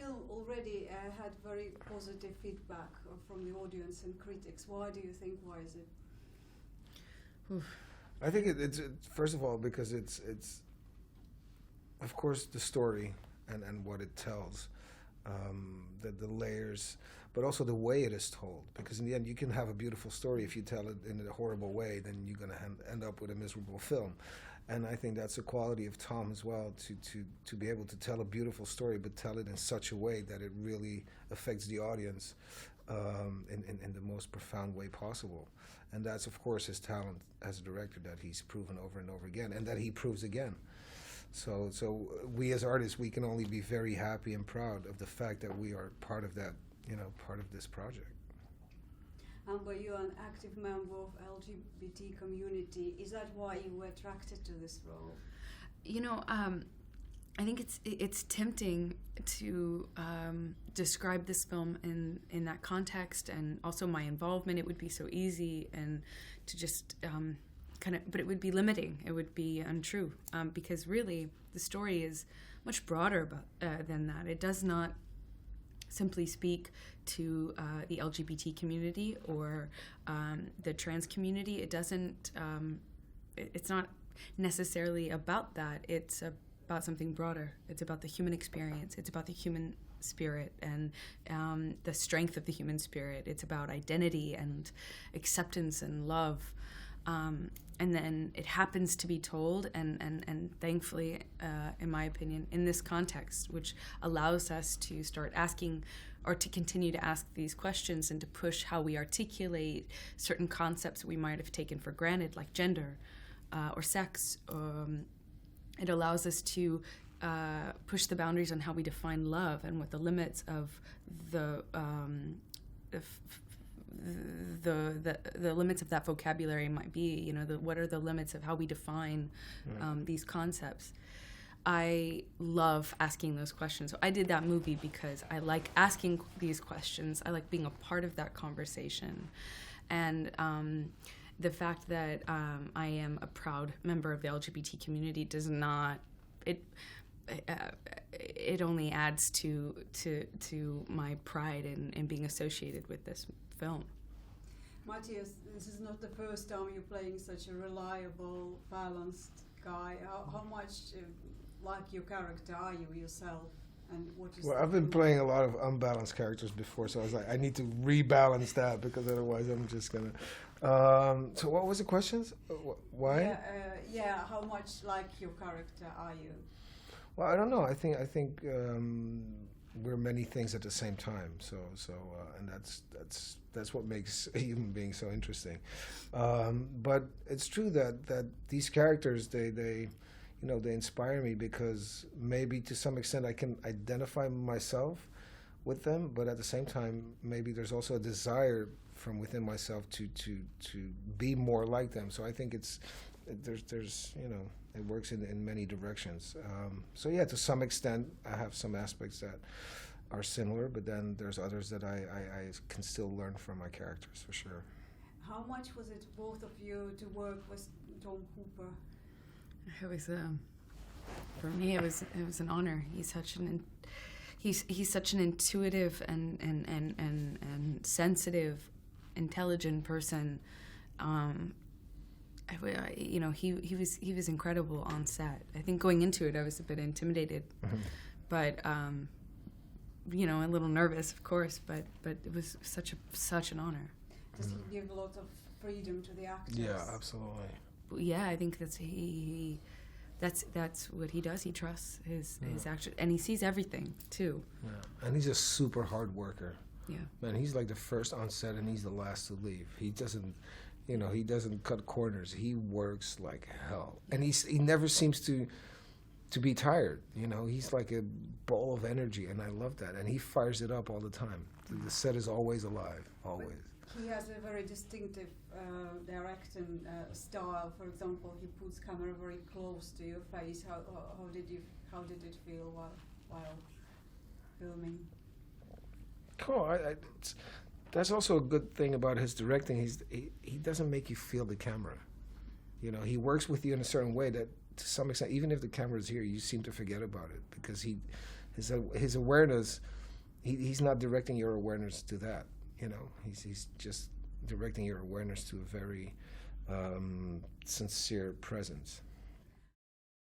film already had very positive feedback from the audience and critics. Why do you think? Why is it? I think it's first of all because it's of course the story and what it tells, the layers, but also the way it is told. Because in the end, you can have a beautiful story if you tell it in a horrible way, then you're going to end up with a miserable film. And I think that's a quality of Tom as well, to be able to tell a beautiful story, but tell it in such a way that it really affects the audience in the most profound way possible. And that's, of course, his talent as a director that he's proven over and over again, and that he proves again. So we as artists, we can only be very happy and proud of the fact that we are part of that, part of this project. Amber, you're an active member of LGBT community. Is that why you were attracted to this role? I think it's tempting to describe this film in that context, and also my involvement. It would be so easy and to just but it would be limiting. It would be untrue because really the story is much broader than that. It does not simply speak to the LGBT community or the trans community. It doesn't. It's not necessarily about that. It's about something broader. It's about the human experience. It's about the human spirit and the strength of the human spirit. It's about identity and acceptance and love. And then it happens to be told, and thankfully, in my opinion, in this context, which allows us to start asking or to continue to ask these questions and to push how we articulate certain concepts we might have taken for granted, like gender or sex. It allows us to push the boundaries on how we define love and what the limits of the limits of that vocabulary might be. What are the limits of how we define these concepts? I love asking those questions. So I did that movie because I like asking these questions. I like being a part of that conversation. And the fact that I am a proud member of the LGBT community does not, it only adds to my pride in being associated with this film. Mаттhias, this is not the first time you're playing such a reliable, balanced guy. How much like your character are you yourself? And what is I've been playing a lot of unbalanced characters before, so I was like, I need to rebalance that because otherwise I'm just gonna. So what was the questions? Why? How much like your character are you? Well, I don't know. I think we're many things at the same time. So and that's what makes a human being so interesting. But it's true that these characters they inspire me because maybe to some extent I can identify myself with them, but at the same time maybe there's also a desire from within myself to be more like them. So I think there's it works in many directions. So yeah, to some extent I have some aspects that are similar, but then there's others that I can still learn from my characters for sure. How much was it both of you to work with Tom Hooper? It was for me. It was an honor. He's such an intuitive and sensitive, intelligent person. He was incredible on set. I think going into it, I was a bit intimidated, but a little nervous, of course. But it was such an honor. Does he give a lot of freedom to the actors? Yeah, absolutely. Yeah, I think that's what he does. He trusts his actor, and he sees everything too. Yeah, and he's a super hard worker. Yeah, man, he's like the first on set, and he's the last to leave. He doesn't, he doesn't cut corners. He works like hell, and he never seems to be tired. He's like a ball of energy, and I love that. And he fires it up all the time. The set is always alive, always. But he has a very distinctive directing style. For example, he puts camera very close to your face. How did it feel while filming? Cool. That's also a good thing about his directing. He doesn't make you feel the camera. He works with you in a certain way that, to some extent, even if the camera is here, you seem to forget about it because his awareness. He's not directing your awareness to that. You know, he's just directing your awareness to a very sincere presence.